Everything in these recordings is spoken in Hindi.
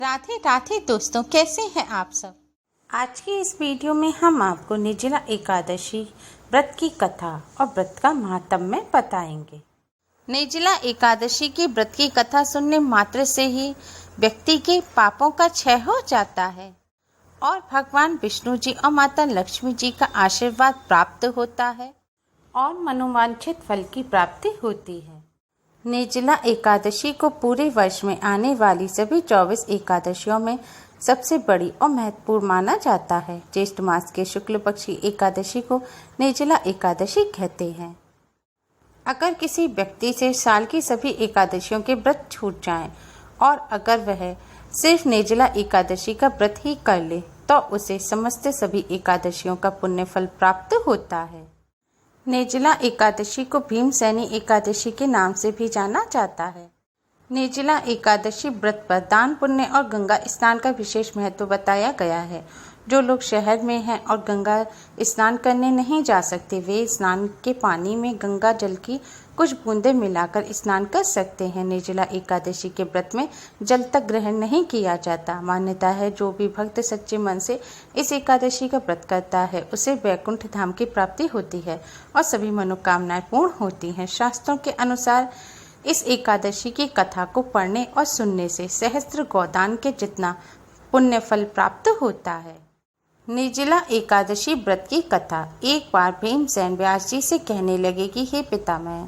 राधे राधे दोस्तों, कैसे हैं आप सब। आज की इस वीडियो में हम आपको निर्जला एकादशी व्रत की कथा और व्रत का महात्म्य बताएंगे। निर्जला एकादशी की व्रत की कथा सुनने मात्र से ही व्यक्ति के पापों का क्षय हो जाता है और भगवान विष्णु जी और माता लक्ष्मी जी का आशीर्वाद प्राप्त होता है और मनोवांछित फल की प्राप्ति होती है। निर्जला एकादशी को पूरे वर्ष में आने वाली सभी 24 एकादशियों में सबसे बड़ी और महत्वपूर्ण माना जाता है। ज्येष्ठ मास के शुक्ल पक्ष की एकादशी को निर्जला एकादशी कहते हैं। अगर किसी व्यक्ति से साल की सभी एकादशियों के व्रत छूट जाएं और अगर वह सिर्फ निर्जला एकादशी का व्रत ही कर ले तो उसे समस्त सभी एकादशियों का पुण्य फल प्राप्त होता है। निर्जला एकादशी को भीमसेनी एकादशी के नाम से भी जाना जाता है। निर्जला एकादशी व्रत पर दान पुण्य और गंगा स्नान का विशेष महत्व बताया गया है। जो लोग शहर में हैं और गंगा स्नान करने नहीं जा सकते, वे स्नान के पानी में गंगा जल की कुछ बूंदें मिलाकर स्नान कर सकते हैं। निर्जला एकादशी के व्रत में जल तक ग्रहण नहीं किया जाता। मान्यता है जो भी भक्त सच्चे मन से इस एकादशी का व्रत करता है उसे वैकुंठ धाम की प्राप्ति होती है और सभी मनोकामनाएं पूर्ण होती हैं। शास्त्रों के अनुसार इस एकादशी की कथा को पढ़ने और सुनने से सहस्त्र गोदान के जितना पुण्य फल प्राप्त होता है। निर्जला एकादशी व्रत की कथा। एक बार भीमसेन व्यास जी से कहने लगे कि हे पितामह,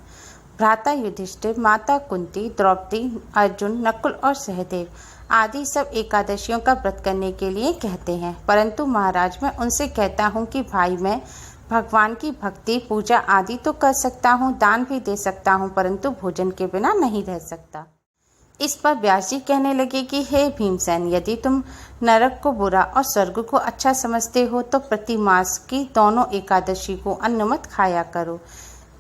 भ्राता युधिष्ठिर, माता कुंती, द्रौपदी, अर्जुन, नकुल और सहदेव आदि सब एकादशियों का व्रत करने के लिए कहते हैं, परंतु महाराज मैं उनसे कहता हूँ कि भाई मैं भगवान की भक्ति, पूजा आदि तो कर सकता हूँ, दान भी दे सकता हूँ, परंतु भोजन के बिना नहीं रह सकता। इस पर व्यास जी कहने लगे कि हे भीमसेन, यदि तुम नरक को बुरा और स्वर्ग को अच्छा समझते हो तो प्रति मास की दोनों एकादशी को अन्न मत खाया करो।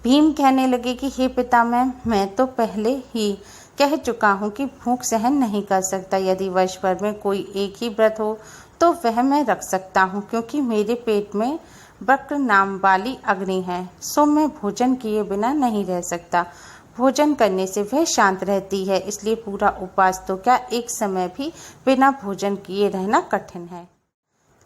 भीम कहने लगे कि हे पितामह, मैं तो पहले ही कह चुका हूँ कि भूख सहन नहीं कर सकता। यदि वर्ष भर में कोई एक ही व्रत हो तो वह मैं रख सकता हूँ, क्योंकि मेरे पेट में वक्र नाम वाली अग्नि है, सो मैं भोजन किए बिना नहीं रह सकता। भोजन करने से वह शांत रहती है, इसलिए पूरा उपवास तो क्या एक समय भी बिना भोजन किए रहना कठिन है।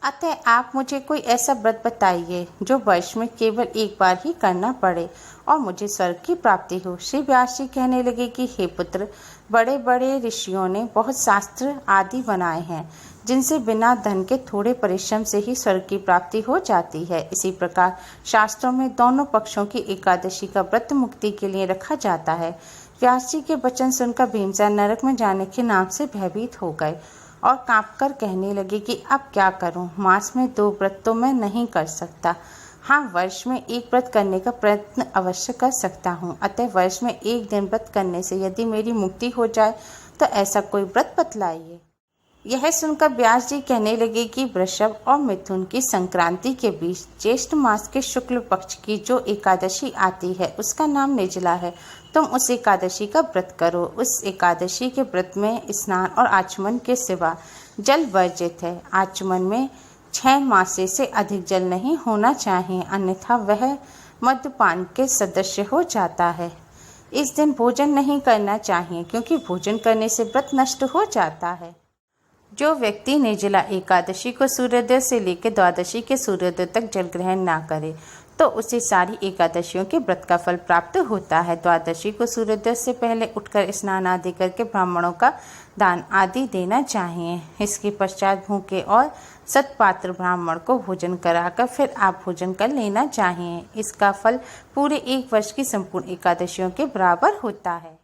अतः आप मुझे कोई ऐसा व्रत बताइए जो वर्ष में केवल एक बार ही करना पड़े और मुझे स्वर्ग की प्राप्ति हो। श्री व्यास जी कहने लगे कि हे पुत्र, बड़े बड़े ऋषियों ने बहुत शास्त्र आदि बनाए हैं जिनसे बिना धन के थोड़े परिश्रम से ही स्वर्ग की प्राप्ति हो जाती है। इसी प्रकार शास्त्रों में दोनों पक्षों की एकादशी का व्रत मुक्ति के लिए रखा जाता है। व्यास जी के वचन सुनकर भीमसेन नरक में जाने के नाम से भयभीत हो गए और कांपकर कहने लगे कि अब क्या करूं, मास में 2 व्रत तो मैं नहीं कर सकता। हाँ, वर्ष में एक व्रत करने का प्रयत्न अवश्य कर सकता हूँ। अतः वर्ष में एक दिन व्रत करने से यदि मेरी मुक्ति हो जाए तो ऐसा कोई व्रत बतलाइए। यह सुनकर व्यास जी कहने लगे कि वृषभ और मिथुन की संक्रांति के बीच ज्येष्ठ मास के शुक्ल पक्ष की जो एकादशी आती है उसका नाम निर्जला है। तुम उस एकादशी का व्रत करो। उस एकादशी के व्रत में स्नान और आचमन के सिवा जल वर्जित है। आचमन में 6 मासे से अधिक जल नहीं होना चाहिए, अन्यथा वह मद्यपान के सदृश हो जाता है। इस दिन भोजन नहीं करना चाहिए, क्योंकि भोजन करने से व्रत नष्ट हो जाता है। जो व्यक्ति निर्जला एकादशी को सूर्योदय से लेकर द्वादशी के सूर्योदय तक जल ग्रहण ना करे तो उसे सारी एकादशियों के व्रत का फल प्राप्त होता है। द्वादशी को सूर्योदय से पहले उठकर स्नान आदि करके ब्राह्मणों का दान आदि देना चाहिए। इसके पश्चात भूखे और सत्पात्र ब्राह्मण को भोजन कराकर फिर आप भोजन कर लेना चाहिए। इसका फल पूरे एक वर्ष की संपूर्ण एकादशियों के बराबर होता है।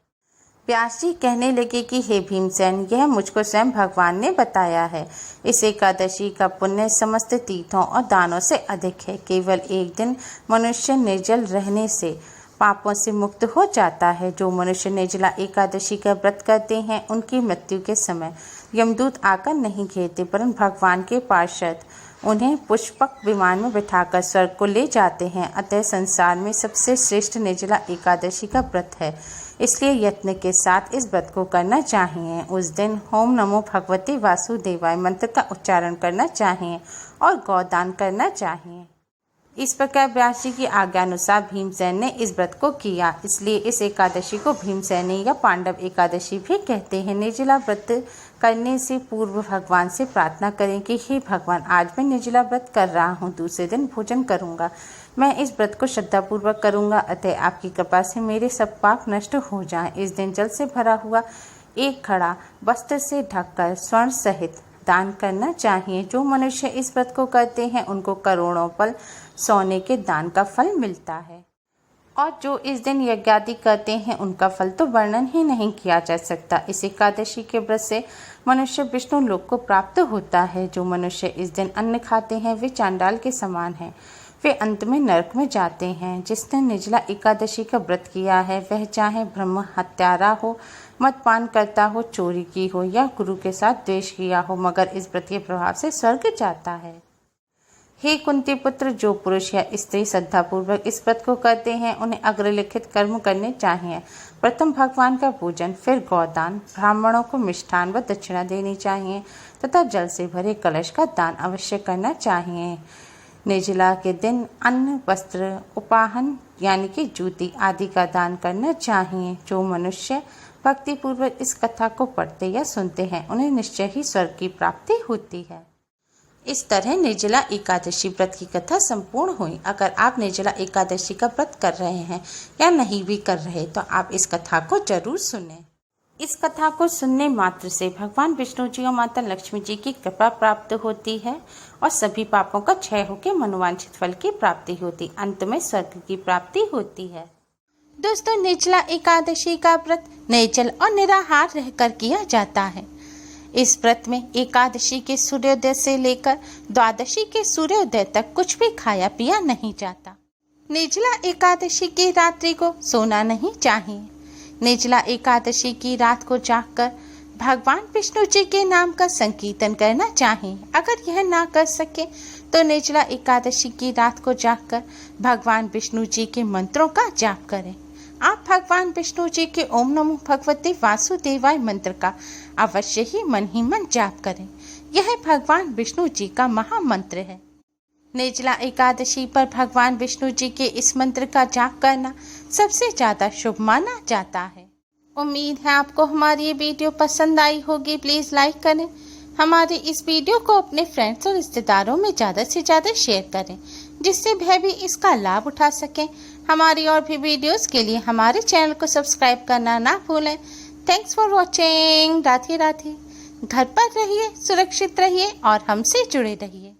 व्यास जी कहने लगे कि हे भीमसेन, यह मुझको स्वयं भगवान ने बताया है। इस एकादशी का पुण्य समस्त तीर्थों और दानों से अधिक है। केवल एक दिन मनुष्य निर्जल रहने से पापों से मुक्त हो जाता है। जो मनुष्य निर्जला एकादशी का व्रत करते हैं उनकी मृत्यु के समय यमदूत आकर नहीं घेरते, परंतु भगवान के पार्षद उन्हें पुष्पक विमान में बिठाकर स्वर्ग को ले जाते हैं। अतः संसार में सबसे श्रेष्ठ निर्जला एकादशी का व्रत है, इसलिए यत्न के साथ इस व्रत को करना चाहिए। उस दिन ओम नमो भगवते वासुदेवाय मंत्र का उच्चारण करना चाहिए और गौदान करना चाहिए। इस प्रकार व्यास जी की आज्ञानुसार भीमसेन ने इस व्रत को किया, इसलिए इस एकादशी को भीमसेनी या पांडव एकादशी भी कहते हैं। निर्जला व्रत करने से पूर्व भगवान से प्रार्थना करें कि हे भगवान, आज मैं निर्जला व्रत कर रहा हूँ, दूसरे दिन भोजन करूँगा। मैं इस व्रत को श्रद्धापूर्वक करूँगा, अतः आपकी कृपा से मेरे सब पाप नष्ट हो जाएं। इस दिन जल से भरा हुआ एक घड़ा वस्त्र से ढककर स्वर्ण सहित दान करना चाहिए। जो मनुष्य इस व्रत को करते हैं उनको करोड़ों पल सोने के दान का फल मिलता है, और जो इस दिन यज्ञादि करते हैं उनका फल तो वर्णन ही नहीं किया जा सकता। इस एकादशी के व्रत से मनुष्य विष्णु लोक को प्राप्त होता है। जो मनुष्य इस दिन अन्न खाते हैं वे चांडाल के समान हैं, वे अंत में नरक में जाते हैं। जिसने निर्जला एकादशी का व्रत किया है वह चाहे ब्रह्म हत्यारा हो, मदपान करता हो, चोरी की हो या गुरु के साथ द्वेष किया हो, मगर इस व्रत के प्रभाव से स्वर्ग जाता है। हे कुंती पुत्र, जो पुरुष या स्त्री श्रद्धापूर्वक इस व्रत को करते हैं उन्हें अग्रलिखित कर्म करने चाहिए। प्रथम भगवान का पूजन, फिर गौदान, ब्राह्मणों को मिष्ठान व दक्षिणा देनी चाहिए तथा जल से भरे कलश का दान अवश्य करना चाहिए। निर्जला के दिन अन्न, वस्त्र, उपाहन यानी कि जूती आदि का दान करना चाहिए। जो मनुष्य भक्ति पूर्वक इस कथा को पढ़ते या सुनते हैं उन्हें निश्चय ही स्वर्ग की प्राप्ति होती है। इस तरह निर्जला एकादशी व्रत की कथा संपूर्ण हुई। अगर आप निर्जला एकादशी का व्रत कर रहे हैं या नहीं भी कर रहे तो आप इस कथा को जरूर सुनें। इस कथा को सुनने मात्र से भगवान विष्णु जी और माता लक्ष्मी जी की कृपा प्राप्त होती है और सभी पापों का क्षय होकर मनोवांछित फल की प्राप्ति होती, अंत में स्वर्ग की प्राप्ति होती है। दोस्तों, निर्जला एकादशी का व्रत निर्जल और निराहार रहकर किया जाता है। इस व्रत में एकादशी के सूर्योदय से लेकर द्वादशी के सूर्योदय तक कुछ भी खाया पिया नहीं जाता। निर्जला एकादशी की रात्रि को सोना नहीं चाहिए। निर्जला एकादशी की रात को जागकर भगवान विष्णु जी के नाम का संकीर्तन करना चाहिए। अगर यह ना कर सके तो निर्जला एकादशी की रात को जागकर भगवान विष्णु जी के मंत्रों का जाप करें। आप भगवान विष्णु जी के ओम नमो भगवते वासुदेवाय मंत्र का अवश्य ही मन जाप करें। यह भगवान विष्णु जी का महामंत्र है। निर्जला एकादशी पर भगवान विष्णु जी के इस मंत्र का जाप करना सबसे ज्यादा शुभ माना जाता है। उम्मीद है आपको हमारी ये वीडियो पसंद आई होगी। प्लीज लाइक करें, हमारे इस वीडियो को अपने फ्रेंड्स और रिश्तेदारों में ज़्यादा से ज़्यादा शेयर करें जिससे वह भी इसका लाभ उठा सकें। हमारी और भी वीडियोस के लिए हमारे चैनल को सब्सक्राइब करना ना भूलें। Thanks for watching. Radhe Radhe. घर पर रहिए, सुरक्षित रहिए और हमसे जुड़े रहिए।